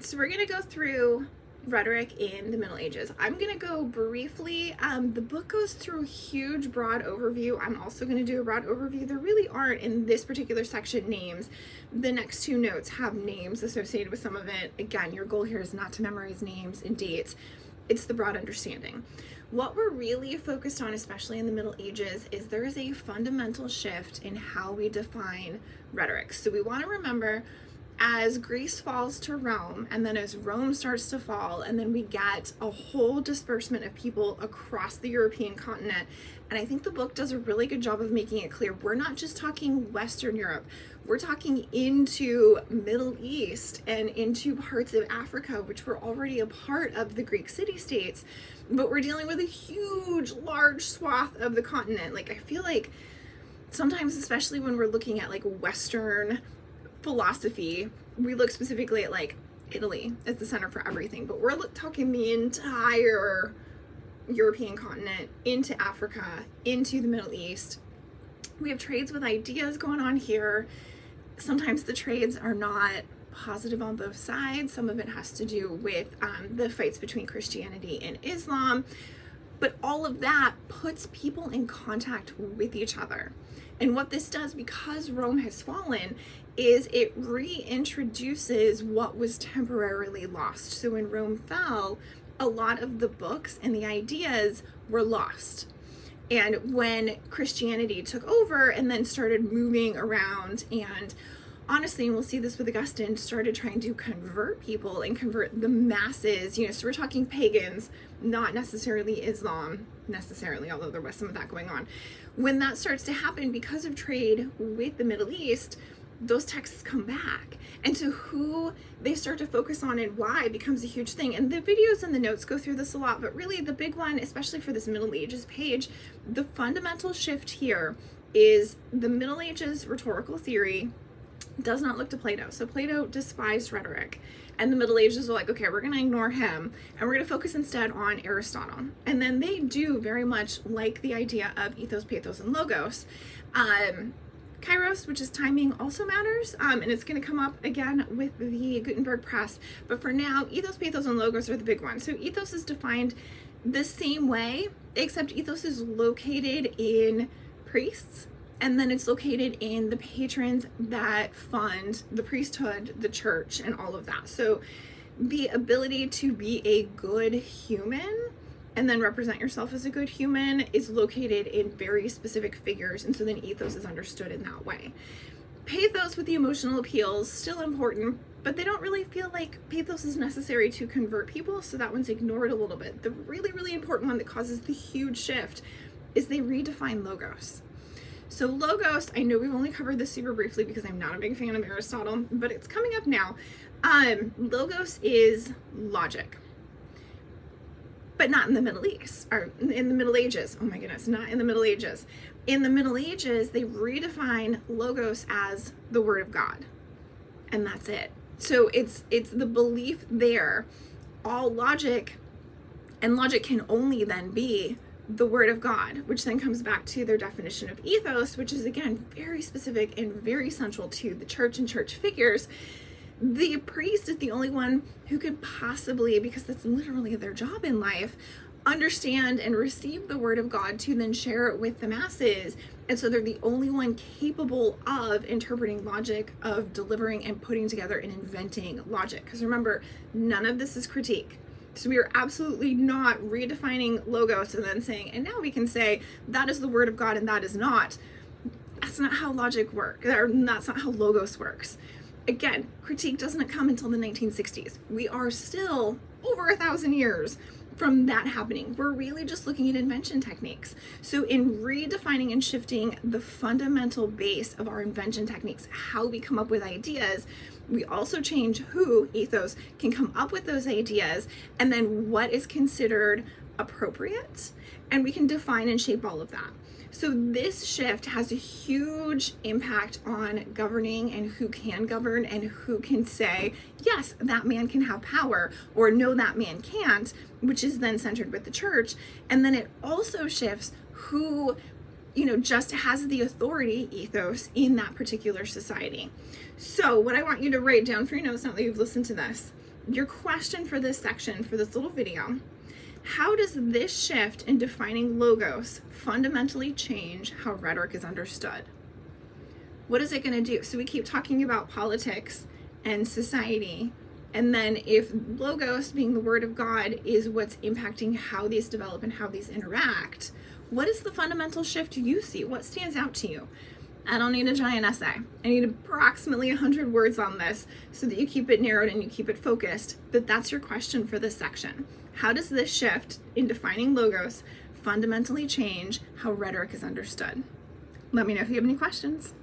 So we're going to go through rhetoric in the Middle Ages. I'm going to go briefly. The book goes through a huge, broad overview. I'm also going to do a broad overview. There really aren't, in this particular section, names. The next two notes have names associated with some of it. Again, your goal here is not to memorize names and dates. It's the broad understanding. What we're really focused on, especially in the Middle Ages, is there is a fundamental shift in how we define rhetoric. So we want to remember, as Greece falls to Rome, and then as Rome starts to fall, and then we get a whole disbursement of people across the European continent. And I think the book does a really good job of making it clear we're not just talking Western Europe, we're talking into Middle East and into parts of Africa, which were already a part of the Greek city-states, but we're dealing with a huge, large swath of the continent. Like, I feel like sometimes, especially when we're looking at like Western philosophy, we look specifically at like Italy as the center for everything, but we're talking the entire European continent, into Africa, into the Middle East. We have trades with ideas going on here. Sometimes the trades are not positive on both sides. Some of it has to do with the fights between Christianity and Islam, but all of that puts people in contact with each other. And what this does, because Rome has fallen, is it reintroduces what was temporarily lost. So when Rome fell, a lot of the books and the ideas were lost. And when Christianity took over and then started moving around, and honestly, and we'll see this with Augustine, started trying to convert people and convert the masses, so we're talking pagans, not necessarily Islam necessarily, although there was some of that going on. When that starts to happen because of trade with the Middle East, those texts come back. And so who they start to focus on and why becomes a huge thing. And the videos and the notes go through this a lot, but really the big one, especially for this Middle Ages page, the fundamental shift here is the Middle Ages rhetorical theory does not look to Plato. So Plato despised rhetoric, and the Middle Ages were like, okay, we're going to ignore him and we're going to focus instead on Aristotle. And then they do very much like the idea of ethos, pathos, and logos. Kairos, which is timing, also matters, and it's going to come up again with the Gutenberg press. But for now, ethos, pathos, and logos are the big ones. So ethos is defined the same way, except ethos is located in priests, and then it's located in the patrons that fund the priesthood, the church, and all of that. So the ability to be a good human and then represent yourself as a good human is located in very specific figures, and so then ethos is understood in that way. Pathos with the emotional appeals, still important, but they don't really feel like pathos is necessary to convert people, so that one's ignored a little bit. The really, really important one that causes the huge shift is they redefine logos. So logos, I know we've only covered this super briefly because I'm not a big fan of Aristotle, but it's coming up now. Logos is logic, but not in the Middle East, or in the Middle Ages. Oh my goodness, not in the Middle Ages. In the Middle Ages, they redefine logos as the word of God, and that's it. So it's the belief there, all logic, and logic can only then be the word of God, which then comes back to their definition of ethos, which is again very specific and very central to the church and church figures. The priest is the only one who could possibly, because that's literally their job in life, understand and receive the word of God to then share it with the masses. And so they're the only one capable of interpreting logic, of delivering and putting together and inventing logic. Because remember, none of this is critique. So we are absolutely not redefining logos and then saying, and now we can say that is the word of God and that is not. That's not how logic works, or that's not how logos works. Again, critique doesn't come until the 1960s. We are still over 1,000 years from that happening. We're really just looking at invention techniques. So in redefining and shifting the fundamental base of our invention techniques, how we come up with ideas, we also change who, ethos, can come up with those ideas, and then what is considered appropriate, and we can define and shape all of that. So this shift has a huge impact on governing and who can govern and who can say, yes, that man can have power, or no, that man can't, which is then centered with the church. And then it also shifts who, just has the authority ethos in that particular society. So what I want you to write down for your notes now that you've listened to this your question for this section, for this little video: how does this shift in defining logos fundamentally change how rhetoric is understood? What is it going to do? So we keep talking about politics and society, and then if logos, being the word of God, is what's impacting how these develop and how these interact, what is the fundamental shift you see? What stands out to you? I don't need a giant essay. I need approximately 100 words on this so that you keep it narrowed and you keep it focused. But that's your question for this section. How does this shift in defining logos fundamentally change how rhetoric is understood? Let me know if you have any questions.